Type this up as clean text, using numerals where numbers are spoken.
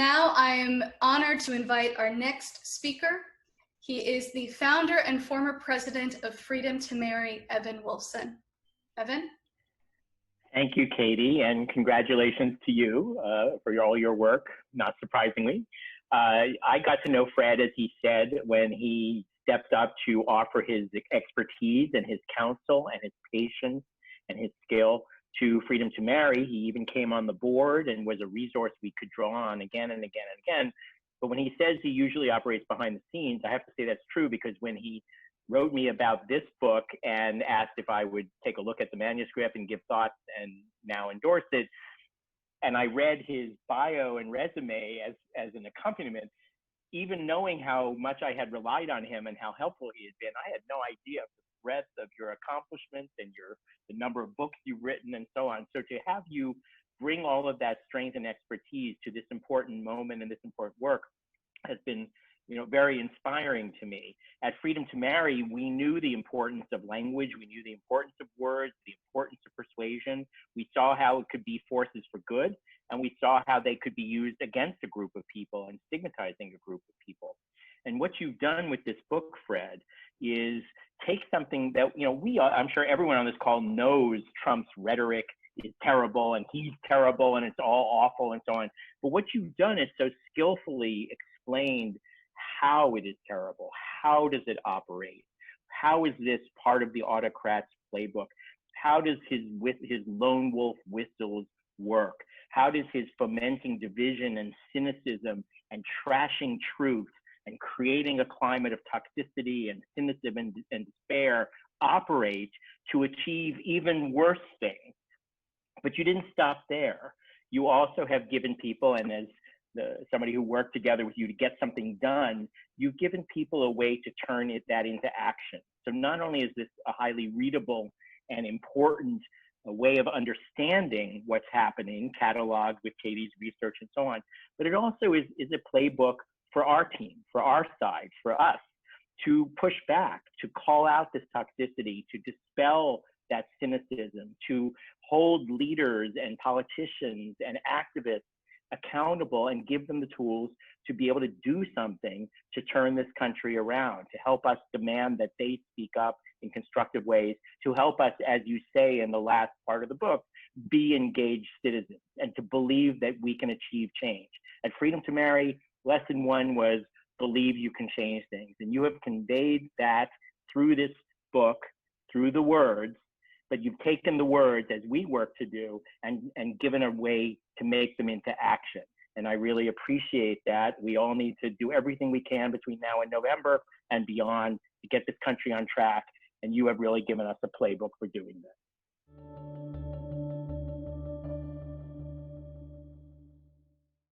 now I am honored to invite our next speaker. He is the founder and former president of Freedom to Marry, Evan Wolfson. Evan? Thank you, Katie, and congratulations to you for all your work, not surprisingly. I got to know Fred, as he said, when he stepped up to offer his expertise and his counsel and his patience and his skill to Freedom to Marry. He even came on the board and was a resource we could draw on again and again and again. But when he says he usually operates behind the scenes, I have to say that's true, because when he wrote me about this book and asked if I would take a look at the manuscript and give thoughts and now endorse it, and I read his bio and resume as an accompaniment, even knowing how much I had relied on him and how helpful he had been, I had no idea of the breadth of your accomplishments and the number of books you've written and so on. So to have you bring all of that strength and expertise to this important moment and this important work has been, very inspiring to me. At Freedom to Marry, we knew the importance of language. We knew the importance of words, the importance of persuasion. We saw how it could be forces for good, and we saw how they could be used against a group of people and stigmatizing a group of people. And what you've done with this book, Fred, is take something that, I'm sure everyone on this call knows Trump's rhetoric is terrible and he's terrible and it's all awful and so on. But what you've done is so skillfully explained how it is terrible. How does it operate? How is this part of the autocrat's playbook? How does his lone wolf whistles work? How does his fomenting division and cynicism and trashing truth and creating a climate of toxicity and cynicism and despair operate to achieve even worse things? But you didn't stop there. You also have given people, and as somebody who worked together with you to get something done, you've given people a way to turn that into action. So not only is this a highly readable and important way of understanding what's happening, cataloged with Katie's research and so on, but it also is a playbook for our team, for our side, for us, to push back, to call out this toxicity, to dispel that cynicism, to hold leaders and politicians and activists accountable and give them the tools to be able to do something to turn this country around, to help us demand that they speak up in constructive ways, to help us, as you say in the last part of the book, be engaged citizens and to believe that we can achieve change. At Freedom to Marry, lesson one was believe you can change things. And you have conveyed that through this book, through the words, but you've taken the words, as we work to do, and given a way to make them into action. And I really appreciate that. We all need to do everything we can between now and November and beyond to get this country on track. And you have really given us a playbook for doing that.